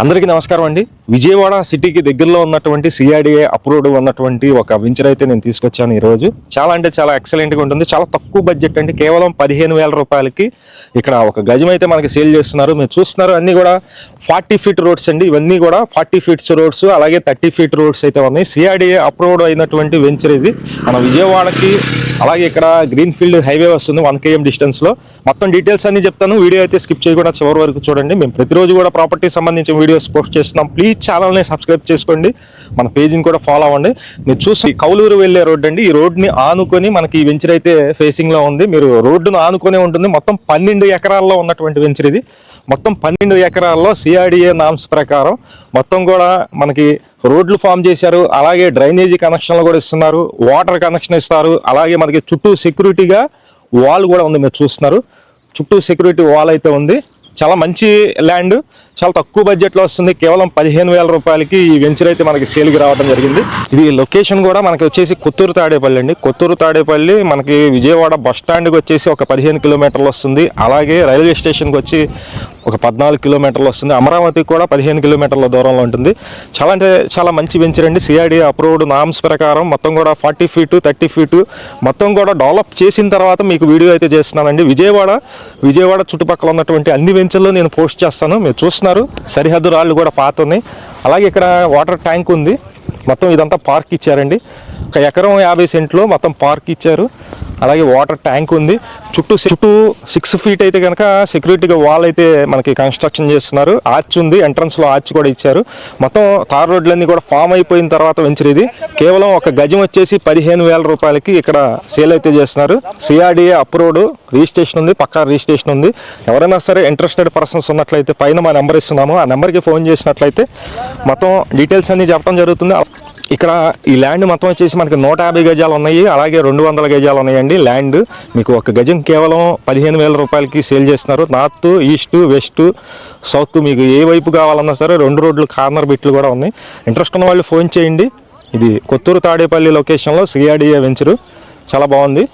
అందరికీ నమస్కారం అండి. విజయవాడ సిటీకి దగ్గరలో ఉన్నటువంటి సిఆర్డిఏ అప్రూవ్డ్ ఉన్నటువంటి ఒక వెంచర్ అయితే నేను తీసుకొచ్చాను ఈరోజు. చాలా అంటే చాలా ఎక్సలెంట్గా ఉంటుంది. చాలా తక్కువ బడ్జెట్ అండి. కేవలం 15,000 రూపాయలకి ఇక్కడ ఒక గజం అయితే మనకి సేల్ చేస్తున్నారు. మీరు చూస్తున్నారు అన్నీ కూడా 40 ఫీట్ రోడ్స్ అండి. ఇవన్నీ కూడా 40 ఫీట్స్ రోడ్స్, అలాగే 30 ఫీట్ రోడ్స్ అయితే ఉన్నాయి. సిఆర్డిఏ అప్రూవ్డ్ అయినటువంటి వెంచర్ ఇది. మన విజయవాడకి అలాగే ఇక్కడ గ్రీన్ ఫీల్డ్ హైవే వస్తుంది 1 km డిస్టెన్స్లో. మొత్తం డీటెయిల్స్ అన్ని చెప్తాను. వీడియో అయితే స్కిప్ చేయకుండా చివరి వరకు చూడండి. మేము ప్రతిరోజు కూడా ప్రాపర్టీ సంబంధించిన వీడియోస్ పోస్ట్ చేస్తున్నాం. ప్లీజ్ ఛానల్ని సబ్స్క్రైబ్ చేసుకోండి, మన పేజీని కూడా ఫాలో అవ్వండి. మీరు చూసి కౌలూరు వెళ్ళే రోడ్ అండి. ఈ రోడ్ని ఆనుకొని మనకి ఈ వెంచర్ అయితే ఫేసింగ్లో ఉంది. మీరు రోడ్డును ఆనుకొని ఉంటుంది. మొత్తం 12 ఎకరాల్లో ఉన్నటువంటి వెంచర్ ఇది. మొత్తం 12 ఎకరాల్లో సిఆర్డిఏ నామ్స్ ప్రకారం మొత్తం కూడా మనకి రోడ్లు ఫామ్ చేశారు. అలాగే డ్రైనేజీ కనెక్షన్లు కూడా ఇస్తున్నారు, వాటర్ కనెక్షన్ ఇస్తారు. అలాగే మనకి చుట్టూ సెక్యూరిటీగా వాల్ కూడా ఉంది. మీరు చూస్తున్నారు చుట్టూ సెక్యూరిటీ వాల్ అయితే ఉంది. చాలా మంచి ల్యాండ్, చాలా తక్కువ బడ్జెట్లో వస్తుంది. కేవలం 15,000 రూపాయలకి ఈ వెంచర్ అయితే మనకి సేల్కి రావడం జరిగింది. ఇది లొకేషన్ కూడా మనకి వచ్చేసి కొత్తూరు తాడేపల్లి అండి. కొత్తూరు తాడేపల్లి మనకి విజయవాడ బస్ స్టాండ్కి వచ్చేసి ఒక 15 కిలోమీటర్లు వస్తుంది. అలాగే రైల్వే స్టేషన్కి వచ్చి ఒక 14 కిలోమీటర్లు వస్తుంది. అమరావతికి కూడా 15 కిలోమీటర్ల దూరంలో ఉంటుంది. చాలా అంటే చాలా మంచి వెంచర్ అండి. సిఆర్డిఏ అప్రూవ్డ్ నామ్స్ ప్రకారం మొత్తం కూడా 40 ఫీటు 30 ఫీటు మొత్తం కూడా డెవలప్ చేసిన తర్వాత మీకు వీడియో అయితే చేస్తున్నానండి. విజయవాడ చుట్టుపక్కల ఉన్నటువంటి అన్ని వెంచర్లు నేను పోస్ట్ చేస్తాను. మీరు చూస్తున్నారు సరిహద్దు రాళ్ళు కూడా పాత ఉన్నాయి. అలాగే ఇక్కడ వాటర్ ట్యాంక్ ఉంది. మొత్తం ఇదంతా పార్క్ ఇచ్చారండి. 1 ఎకరం 50 సెంట్లు మొత్తం పార్క్ ఇచ్చారు. అలాగే వాటర్ ట్యాంక్ ఉంది. చుట్టూ 6 ఫీట్ అయితే కనుక సెక్యూరిటీగా వాల్ అయితే మనకి కన్స్ట్రక్షన్ చేస్తున్నారు. ఆర్చ్ ఉంది, ఎంట్రన్స్లో ఆర్చ్ కూడా ఇచ్చారు. మొత్తం తార్ రోడ్లన్నీ కూడా ఫామ్ అయిపోయిన తర్వాత వెంచర్ ఇది. కేవలం ఒక గజం వచ్చేసి 15,000 రూపాయలకి ఇక్కడ సేల్ అయితే చేస్తున్నారు. సిఆర్డిఏ అప్రూవ్డ్, రిజిస్ట్రేషన్ ఉంది, పక్కా రిజిస్ట్రేషన్ ఉంది. ఎవరైనా సరే ఇంట్రెస్టెడ్ పర్సన్స్ ఉన్నట్లయితే పైన మా నెంబర్ ఇస్తున్నాము. ఆ నెంబర్కి ఫోన్ చేసినట్లయితే మొత్తం డీటెయిల్స్ అన్నీ చెప్పడం జరుగుతుంది. ఇక్కడ ఈ ల్యాండ్ మొత్తం వచ్చేసి మనకి 150 గజాలు ఉన్నాయి, అలాగే 200 గజాలు ఉన్నాయండి. ల్యాండ్ మీకు ఒక గజం కేవలం 15,000 రూపాయలకి సేల్ చేస్తున్నారు. నార్త్, ఈస్ట్, వెస్ట్, సౌత్ మీకు ఏ వైపు కావాలన్నా సరే 2 రోడ్లు కార్నర్ బిట్లు కూడా ఉన్నాయి. ఇంట్రెస్ట్ ఉన్న వాళ్ళు ఫోన్ చేయండి. ఇది కొత్తూరు తాడేపల్లి లొకేషన్లో సిఆర్డిఏ వెంచరు చాలా బాగుంది.